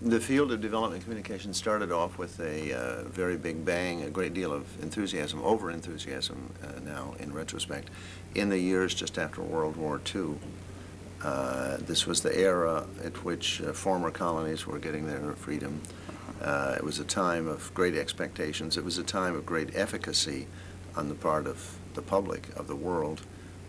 The field of development communication started off with a very big bang, a great deal of enthusiasm, over-enthusiasm now in retrospect, in the years just after World War II. This was the era at which former colonies were getting their freedom. It was a time of great expectations. It was a time of great efficacy on the part of the public, of the world.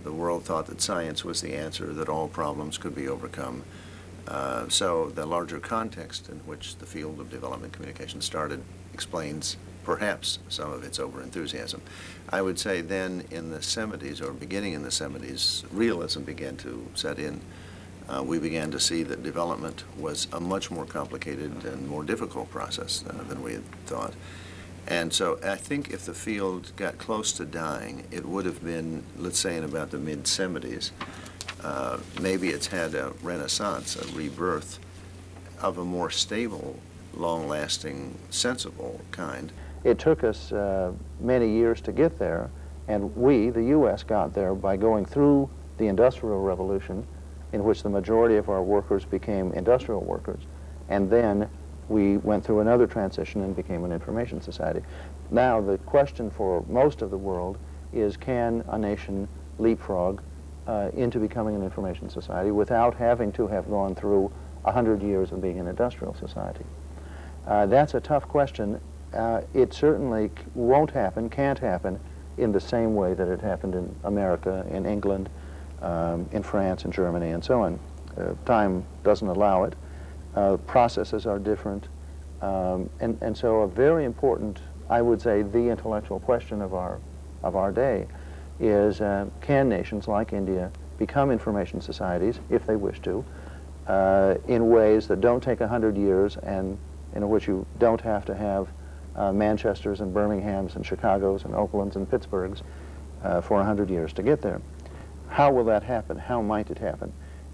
The world thought that science was the answer, that all problems could be overcome. So the larger context in which the field of development communication started explains perhaps some of its over-enthusiasm. I would say then in the 70s, or beginning in the 70s, realism began to set in. We began to see that development was a much more complicated and more difficult process than we had thought. And so I think if the field got close to dying, it would have been, let's say, in about the mid-70s. Maybe it's had a renaissance, a rebirth of a more stable, long-lasting, sensible kind. It took us many years to get there, and we, the U.S., got there by going through the Industrial Revolution, in which the majority of our workers became industrial workers, and then we went through another transition and became an information society. Now, the question for most of the world is, can a nation leapfrog into becoming an information society without having to have gone through 100 years of being an industrial society? That's a tough question. It certainly won't happen, can't happen, in the same way that it happened in America, in England, in France, in Germany, and so on. Time doesn't allow it. Processes are different. And so a very important, I would say, the intellectual question of our day is, can nations like India become information societies, if they wish to, in ways that don't take 100 years and in which you don't have to have Manchesters and Birminghams and Chicagos and Oaklands and Pittsburghs for 100 years to get there. How will that happen? How might it happen?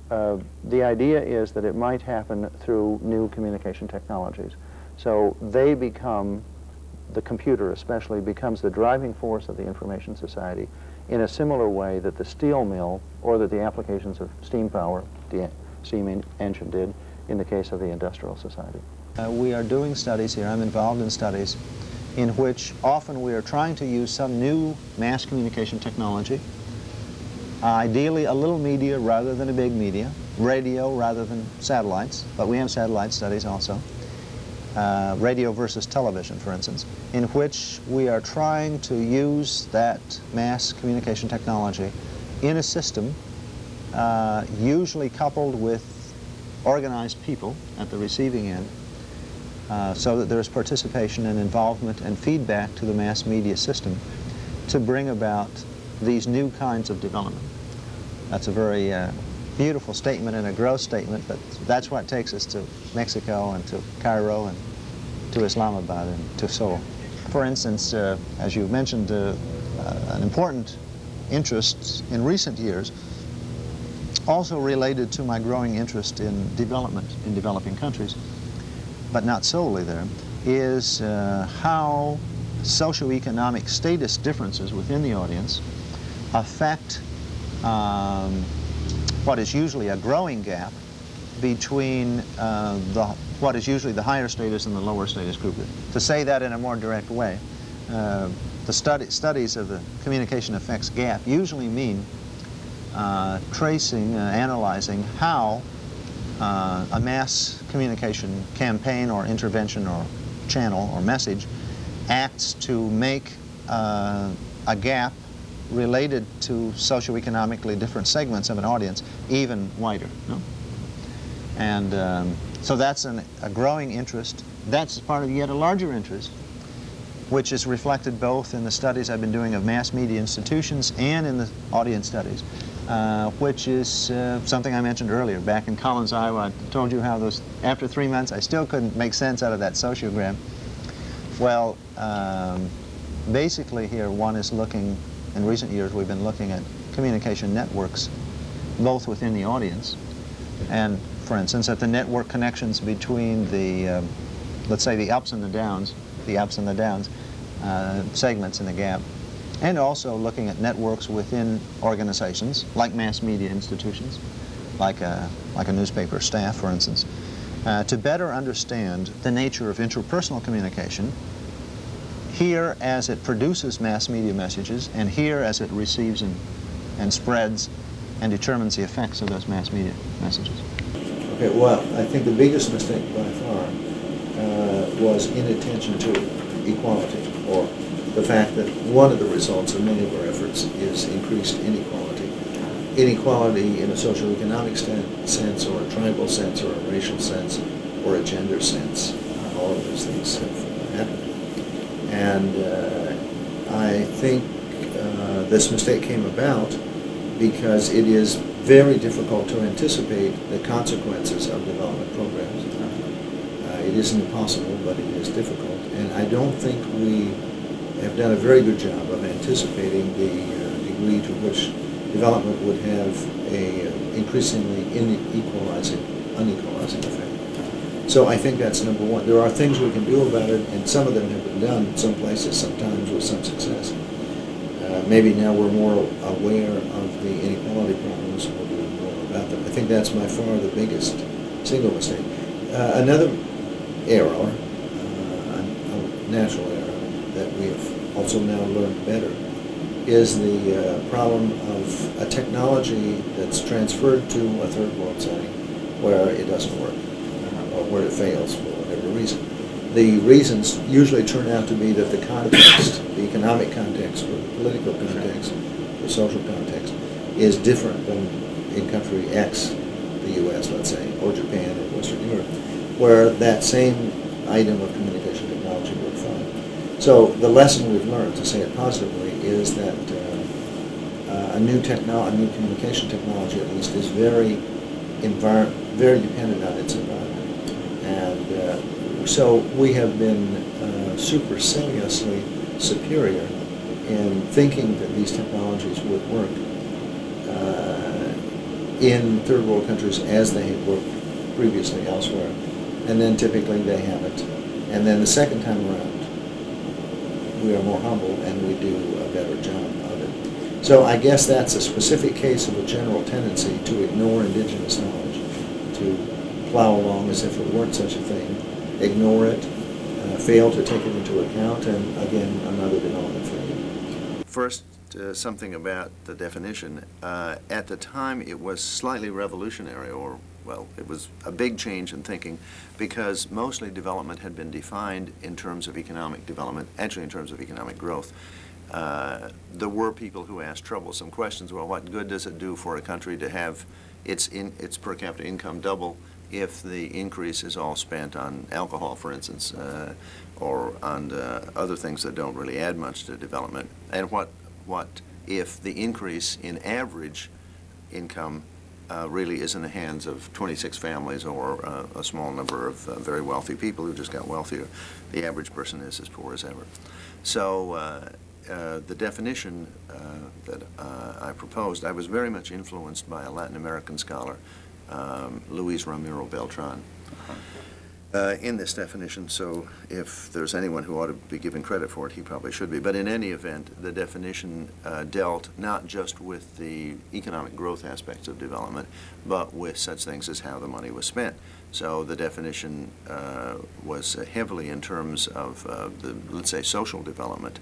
The idea is that it might happen through new communication technologies. So they become, the computer especially, becomes the driving force of the information society in a similar way that the steel mill or that the applications of steam power, the steam engine, did in the case of the industrial society. We are doing studies here, I'm involved in studies, in which often we are trying to use some new mass communication technology, ideally a little media rather than a big media, radio rather than satellites, but we have satellite studies also, radio versus television, for instance, in which we are trying to use that mass communication technology in a system usually coupled with organized people at the receiving end, so that there's participation and involvement and feedback to the mass media system to bring about these new kinds of development. That's a very beautiful statement and a gross statement, but that's what takes us to Mexico and to Cairo and to Islamabad and to Seoul. For instance, as you mentioned, an important interest in recent years, also related to my growing interest in development in developing countries, but not solely there, is how socioeconomic status differences within the audience affect what is usually a growing gap between what is usually the higher status and the lower status group. To say that in a more direct way, the studies of the communication effects gap usually mean tracing, analyzing how a mass communication campaign or intervention or channel or message acts to make a gap related to socioeconomically different segments of an audience even wider. No? And so that's a growing interest. That's part of yet a larger interest, which is reflected both in the studies I've been doing of mass media institutions and in the audience studies, which is something I mentioned earlier. Back in Collins, Iowa, I told you how those, after 3 months, I still couldn't make sense out of that sociogram. Well, basically here one is looking, in recent years we've been looking at communication networks, both within the audience and, for instance, at the network connections between the, let's say, the ups and the downs segments in the gap, and also looking at networks within organizations like mass media institutions, like a newspaper staff, for instance, to better understand the nature of interpersonal communication, here as it produces mass media messages, and here as it receives and spreads and determines the effects of those mass media messages? Okay, well, I think the biggest mistake by far was inattention to equality, or the fact that one of the results of many of our efforts is increased inequality. Inequality in a socioeconomic sense, or a tribal sense, or a racial sense, or a gender sense. All of those things have happened. And I think this mistake came about because it is very difficult to anticipate the consequences of development programs. It isn't impossible, but it is difficult. And I don't think we have done a very good job of anticipating the degree to which development would have a increasingly unequalizing effect. So I think that's number one. There are things we can do about it, and some of them have been done in some places, sometimes with some success. Maybe now we're more aware of the inequality problems, and we'll do more about them. I think that's by far the biggest single mistake. Another error, a national error, that we have also now learned better, is the problem of a technology that's transferred to a third world setting where it doesn't work, or where it fails for whatever reason. The reasons usually turn out to be that the context, the economic context, or the political context, the social context, is different than in country X, the U.S., let's say, or Japan, or Western Europe, where that same item of communication technology worked fine. So the lesson we've learned, to say it positively, is that a new communication technology, at least, is very dependent on its environment. And so we have been superciliously superior in thinking that these technologies would work in third world countries as they had worked previously elsewhere. And then typically they haven't. And then the second time around, we are more humble and we do a better job of it. So I guess that's a specific case of a general tendency to ignore indigenous knowledge, to plow along as if it weren't such a thing, ignore it, fail to take it into account, and again, another development failure. First, something about the definition. At the time, it was slightly revolutionary, or, well, it was a big change in thinking, because mostly development had been defined in terms of economic development, actually in terms of economic growth. There were people who asked troublesome questions. Well, what good does it do for a country to have its per capita income double if the increase is all spent on alcohol, for instance, or on other things that don't really add much to development? And what if the increase in average income really is in the hands of 26 families, or a small number of very wealthy people who just got wealthier? The average person is as poor as ever. So the definition that I proposed, I was very much influenced by a Latin American scholar, Luis Ramiro Beltran, in this definition. So if there's anyone who ought to be given credit for it, he probably should be. But in any event, the definition dealt not just with the economic growth aspects of development, but with such things as how the money was spent. So the definition was heavily in terms of let's say, social development,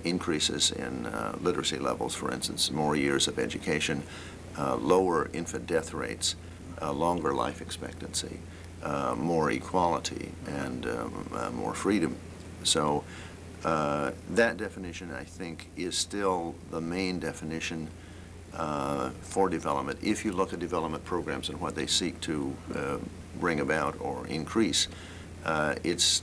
increases in literacy levels, for instance, more years of education, lower infant death rates, longer life expectancy, more equality, and more freedom. So that definition, I think, is still the main definition for development. If you look at development programs and what they seek to bring about or increase,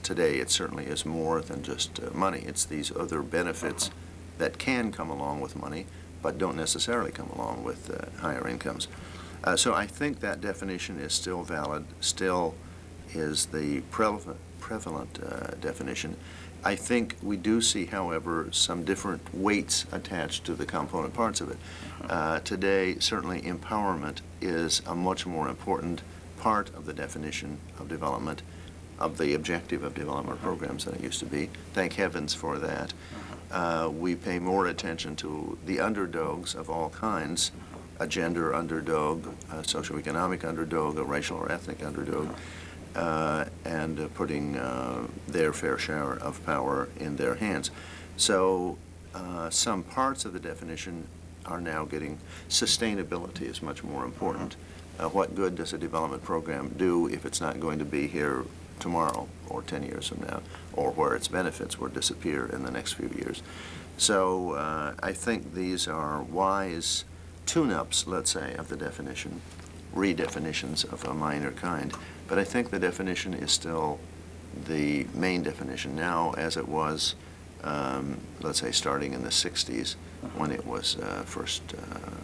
today it certainly is more than just money. It's these other benefits that can come along with money, but don't necessarily come along with higher incomes. So I think that definition is still valid, still is the prevalent definition. I think we do see, however, some different weights attached to the component parts of it. Today, certainly empowerment is a much more important part of the definition of development, of the objective of development programs than it used to be. Thank heavens for that. We pay more attention to the underdogs of all kinds a gender underdog, a socioeconomic underdog, a racial or ethnic underdog, and putting their fair share of power in their hands. So some parts of the definition are now getting, sustainability is much more important. What good does a development program do if it's not going to be here tomorrow or 10 years from now, or where its benefits will disappear in the next few years? So I think these are wise tune-ups, let's say, of the definition, redefinitions of a minor kind. But I think the definition is still the main definition now, as it was, let's say, starting in the 60s when it was first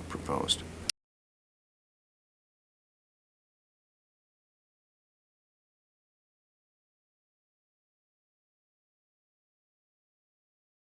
proposed.